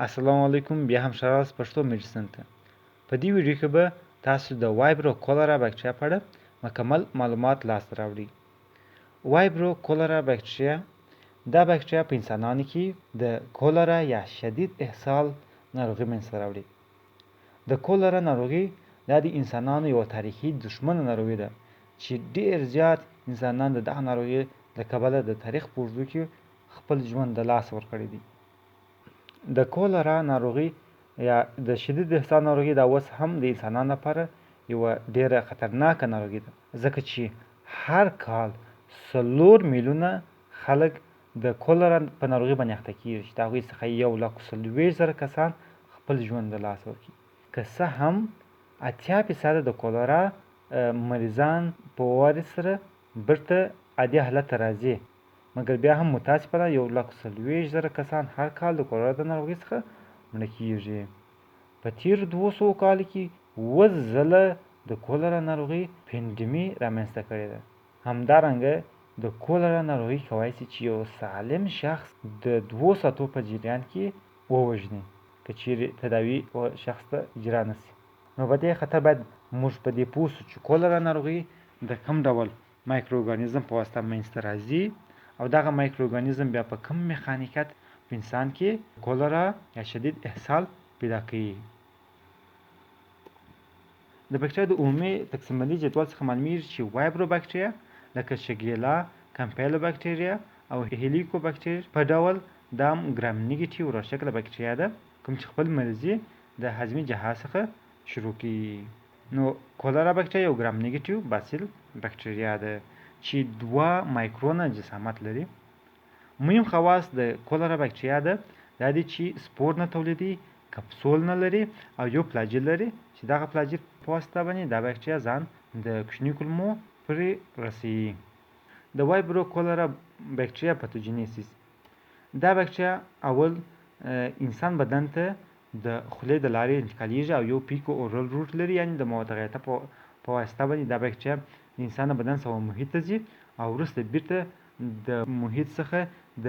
السلام علیکم بیا هم ښه راغلاست پښتو میډیسن ته. په دې ویډیو کې به تاسو د وایبرو کولرا بکټریا په اړه مکمل معلومات لاسته راوړئ. وایبرو کولرا بکټریا دا بکټریا په انسانانو کې د کولرا یا شدید اسهال ناروغي منځته راوړي. د کولرا ناروغي دا د انسانانو یو تاریخي دښمنه ناروغي ده چې ډېر زیات انسانان د دغه ناروغي له کبله د تاریخ په اوږدو کې خپل ژوند د لاسه ورکړی دی. د کولرا ناروغي یا د شدید اسهال ناروغي دا اوس هم د انسانانو لپاره یوه ډېره خطرناکه ناروغي ده، ځکه چې هر کال 4 میلیونه خلک د کولرا په ناروغي باندې اخته کېږي چې د هغوی څخه 1,40,000 کسان خپل ژوند د لاسه ورکوي. که څه هم 80% د کولرا مریضان په وارث سره بیرته عادي حالت ته راځي، مګر بیا هم متاسفانه 1,40,000 کسان هر کال د کولرا د ناروغۍ څخه مړه کېږي. په تېرو 200 کالو کې 7 ځله د کولرا ناروغۍ پینډمي رامنځته کړې ده. همدارنګه د کولرا ناروغۍ کولی شي چې یو سالم شخص د 2 ساعتو په جریان کې ووژني که چیرې تداوي شخص ته اجرا نه شي. نو په دې خطر باید موږ په دې پوه شو چې کولرا ناروغي د کوم ډول مایکرو ارګانیزم په واسطه منځته راځي او دغه مایکرو ارګانیزم بیا په کوم میخانیکت په انسان کې کولرا یا شدید اسهال پیدا کوي. د بکټریا د عمومي تقسیم بندي جدول څخه معلومیږي چې وایبرو بکټریا لکه شګیلا، کمپیلو بکټریا او هیلیکو بکټریا په ډول دا ګرام نیګیټیو راشکله بکټریا ده کوم چې خپل مرضي د هضمي جهاز څخه شروع کوي. نو کولرا بکټریا یو ګرام نیګیټیو باسیل بکټریا ده چې 2 مایکرونه جسامت لري. مهم خواص د کولرا بکټریا ده دا دی چې سپور نه تولیدي، کپسول نه لري او یو فلاجیل لري چې دغه فلاجیل په واسطه باندې دا بکټریا ځان د کوچني کولمو پورې رسوي. د وایبرو کولرا بکټریا پاتوجینیسیس دا بکټریا اول انسان بدن ته د خولې د لارې انتقالیږي او یو پیکو اورل روټ لري، یعنی د موادغیته په واسطه باندې دا بکټریا د انسان بدن څخه محیط ته ځي او وروسته بیرته د محیط څخه د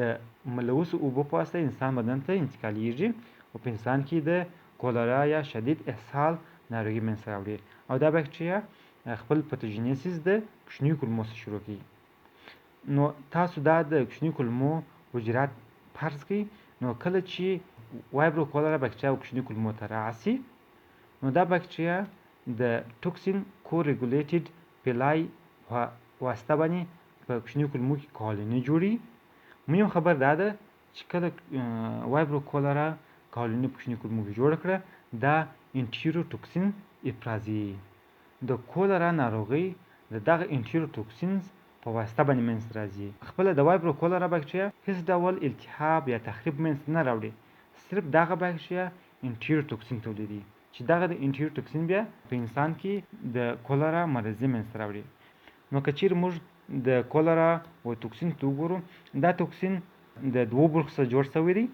ملوثو اوبو په واسطه انسان بدن ته انتقالیږي او په انسان کې د کولرا یا شدید اسهال ناروغي منځته راوړي. او دا بکټریا خپل پاتوجینیسیس د کوچنیو کولمو څخه شروع کوي. نو تاسو دا د کوچنیو کولمو حجرات فرض کړئ. نو کله چې وایبرو کولرا بکټریا کوچنیو کولمو ته راسي، نو دا بکټریا د ټوکسین کو ریګولیټډ پیلای په واسطه باندې په کوچنیو کولمو کې کالوني جوړي. مهم خبر دا ده چې کله وایبرو کولرا کالوني په کوچنیو کولمو کې جوړه کړه، دا انټیروټوکسین افرازي. د کولرا ناروغۍ د دغه انټیروټوکسینز په واسطه باندې منځته راځي. خپله د وایبرو کولرا بکټریا هیڅ ډول التهاب یا تخریب منځته نه راوړي، صرف دغه بکټریا انټیروټوکسین تولیدوي چې دغه د انټیروټوکسین بیا په انسان کې د کولرا مرضي منځته راوړي. نو که چیرې موږ د کولرا توکسین ته وګورو، دا توکسین د 2 برخو څخه جوړ شوی دی.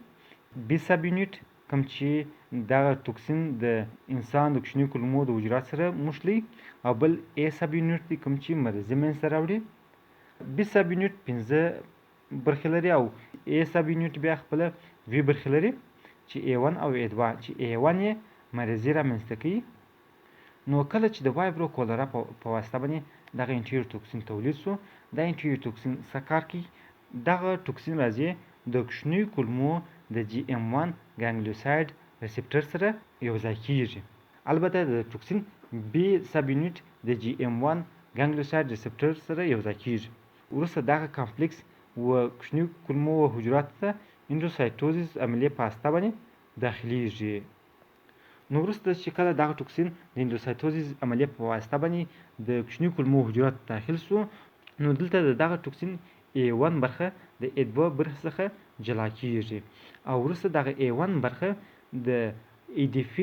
بي سب یونیټ کوم چې دغه توکسین د انسان د کوچنیو کولمو د حجرات سره موښلي، او بل A سب یونیټ دی کوم چې مرضي منځته راوړي. بي سب یونیټ 15 برخې لري او A سب یونیټ بیا خپله 2 برخې لري چې A1 او A2 چې A1 یې مرضي رامنځته کوي. نو کله چې د وایبرو کولرا په واسطه باندې دغه انټیروټوکسین تولید شو، دا انټیروټوکسین څه کار کوي؟ دغه ټوکسین راځي د کوچنیو کولمو د GM1 ګانګلیوسایډ ریسپټر سره یوځای کېږي. البته د ټوکسین بي سب یونیټ د GM1 ګانګلیوسایډ ریسپټر سره یوځای کېږي. وروسته دغه کمپلیکس کوچنیو کولمو حجراتو ته اندوسایټوزیس عملیې په واسطه باندې داخلیږي. نو وروسته چې کله دغه ټوکسین د اندوسایټوزیس عملیې په واسطه باندې د کوچنیو کولمو حجراتو ته داخل شو، نو دلته دغه ټوکسین A1 برخه د A2 برخه څخه جلا کېږي او وروسته دغه A1 برخه د ADP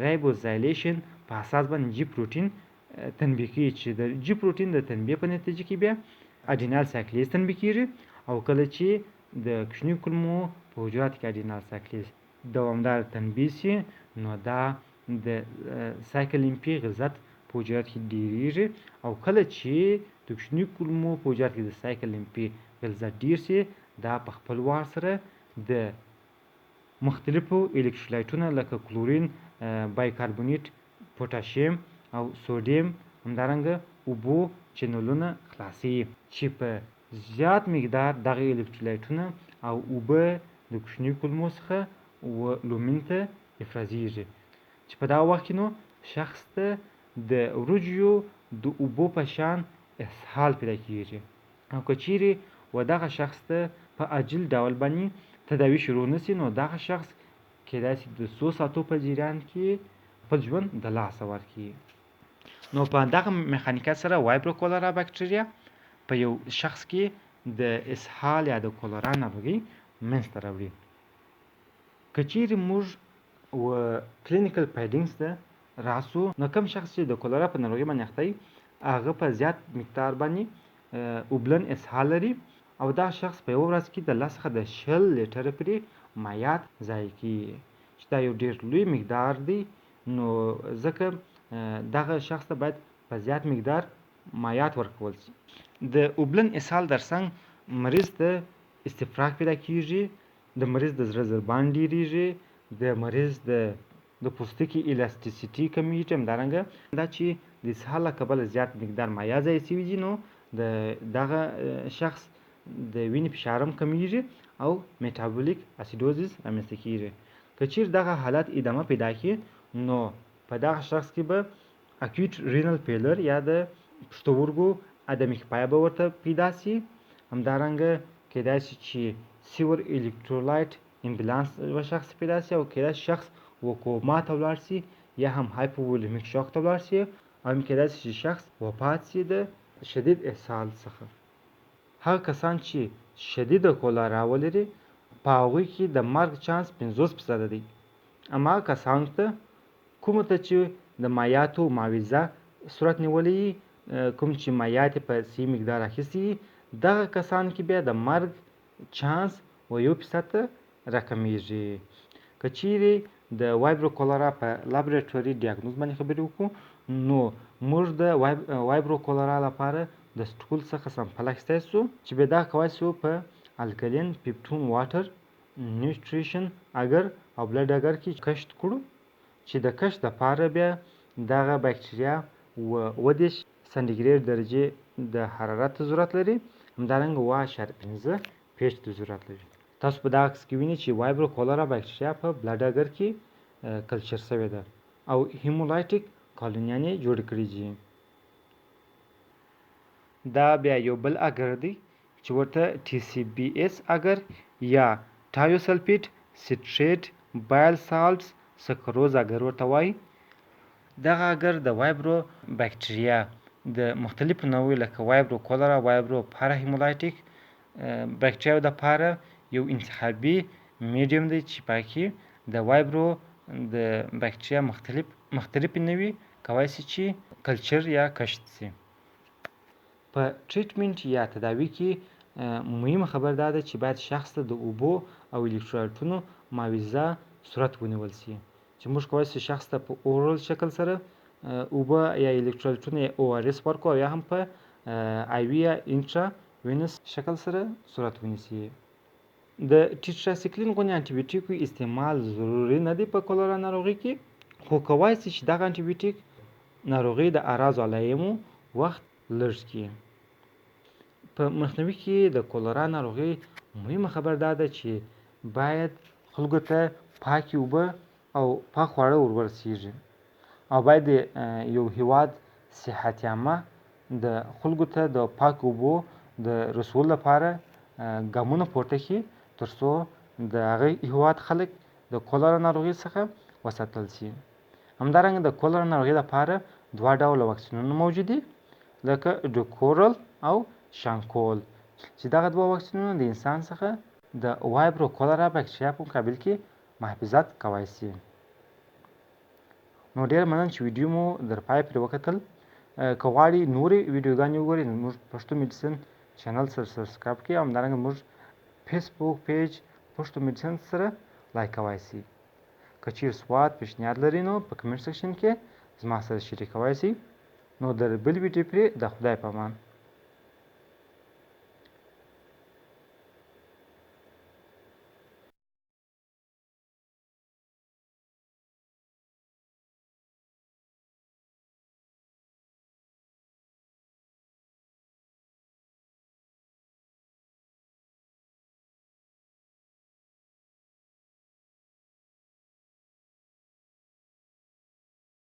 رایبوزایلیشن په اساس باندې جی پروټین تنبیه کوي چې د جی پروټین د تنبیه په نتیجه کې بیا اډینال سایکلیز تنبیه کېږي. او کله چې د کوچنیو کولمو په حجراتو کې اډینال سایکلیز دوامدار تنبیه شي، نو دا د سایکل امپی غلظت په حجراتو کې ډیریږي. او کله چې د کوچنیو کولمو په حجراتو کې د سایکل امپی غلظت ډیر شي، دا په خپل وار سره د مختلفو الکترولایټونه لکه کلورین، بایکاربونیټ، پوټاشیم او سوډیم همدارنګه اوبو چینلونه خلاصوي چې په زیات مقدار دغه الکترولایټونه او اوبه د کوچنیو کولمو څخه لومین ته افرازیږي چې په دغه وخت کې نو شخص ته د وریجو د اوبو په شان اسهال پیدا کیږي او که چیرې و دغه شخص ته په عاجل ډول باندې تداوي شروع نشي نو دغه شخص کېدای شي د څو ساعتو په جریان کې خپل ژوند د لاسه ورکړي. نو په دغه میخانیکا سره وایبرو کولرا بکټریا په یو شخص کې د اسهال یا د کولرا ناروغي منځته راوړي. که چیرې موږ و کلینیکل فایډینګز ته راسو نو کوم شخص چې د کولرا په ناروغي باندې اخته وي هغه په زیات مقدار باندې اوبلن اسهال لري او دا شخص په یوه ورځ کې د 10 څخه د 20 لیټره پورې مایعات ضایع کوي چې دا یو ډېر لوی مقدار دی. نو ځکه دغه شخص ته باید په زیات مقدار مایعات ورکول شي. د اوبلن اسهال ترڅنګ مریض ته استفراغ پیدا کیږي، د مریض د زړه ضربان ډیریږي، د مریض د پوستکي الاستیسیټي کمیږي. همدارنګه دا چې د اسهال له کبله زیات مقدار مایع ضایع شوي دي نو د دغه شخص د وینې فشار هم کمیږي او میټابولیک اسیدوزیس رامنځته کیږي. که چیرې دغه حالت ادامه پیدا کړي نو په دغه شخص کې به اکیوټ رینل فیلر یا د پښتورګو عدم کفایه به ورته پیدا شي. همدارنګه کېدای شي چې سیور الکترولایټ امبلانس و شخص پیدا شي او کېدای شي شخص و کوما ته ولاړ شي یا هم هایپوولیمیک شوک ته ولاړ شي او هم کېدای شي چې شخص وفات شي د شدید اسهال څخه. هغه کسان چې شدیده کولرا ولري په هغوی کې د مرګ چانس 50% دی. اما هغه کسانو ته کومو ته چې د مایعاتو معاوضه صورت نیولی کوم چې مایعات په صحیح مقدار اخیستي دغه کسانو کې بیا د مرګ چانس و 1% راکمیږي. که چیرې د وایبرو کولرا په لابراتوري ډیاګنوز باندې خبرې وکړو نو موږ د وایبرو کولرا لپاره د سټول څخه سمپل اخیستی سو چې بیا دا کولی سو په الکلین پیپټون واټر نیوټریشن اگر او بلډ اگر کې کشت کړو چې د کشت لپاره بیا دغه بکټریا 30 سانتیګریډ درجې د حرارت ضرورت لري. همدارنګه 1.5 پیچ ته ضرورت لري. تاسو په دغه عکس کې وینئ چې وایبرو کولرا بکټریا په بلډ اگر کې کلچر شوې ده او هیمولایټیک کالونیانې جوړ کړي دي. دا بیا یو بل اگر دی چې ورته TCBS اگر یا ټایوسلفیټ سټریټ بایل سالټس سکروز اگر ورته وایي. دغه اگر د وایبرو بکټریا د مختلفو نوعو لکه وایبرو کولرا، وایبرو پاراهیمولایټیک بکټریاو لپاره یو انتخابي میډیم دی چې پکې د وایبرو د بکټریا مختلفې نوعې کولی شي چې کلچر یا کشت شي. په ټریټمنټ یا تداوي کې مهمه خبر دا ده چې باید شخص ته د اوبو او الکترولایټونو معاوضه صورت ونیول شي چې موږ کولی شو شخص ته په اورال شکل سره اوبه یا الکترولایټونه یا ORS ورکړو یا هم په آیوي یا انټرا وینس شکل سره صورت ونیسي. د ټیټراسیکلین غونې انټي بیوټیکو استعمال ضروري نه دی په کولرا ناروغي کې، خو کولی شي چې دغه انټي بیوټیک ناروغي د اعراضو علایمو وخت لږ کړي. په مخنیوي کې د کولرا ناروغي مهمه خبر دا ده چې باید خلکو ته پاکې اوبه او پاک خواړه ورسیږي او باید یو هیواد صحت عامه د خلکو ته د پاک اوبو د رسول لپاره ګامونه پورته کړي تر څو د هغه هیواد خلک د کولرا ناروغي څخه وساتل شي. همدارنګه د کولرا ناروغي لپاره 2 ډوله واکسینونه موجود دي لکه ډوکورل او شانکول چې دغه 2 واکسینونه د انسان څخه د وایبرو کولرا بکټریا په مقابل کې محافظت کولی شي. نو ډېر مننه چې ویډیو مو در پای پرې وکتل. که غواړئ نورې ویډیوګانې وګورئ نو موږ پښتو میډیسن چینل سره سبسکرایب کړئ او همدارنګه موږ فیسبوک پیج پښتو میډیسن سره لایک کولی شئ. که چیرې سوال پیشنهاد لرئ نو په کمنټ سیکشن کې زما سره شریکولی شئ. نو در بل ویډیو پرې د خدای په امان.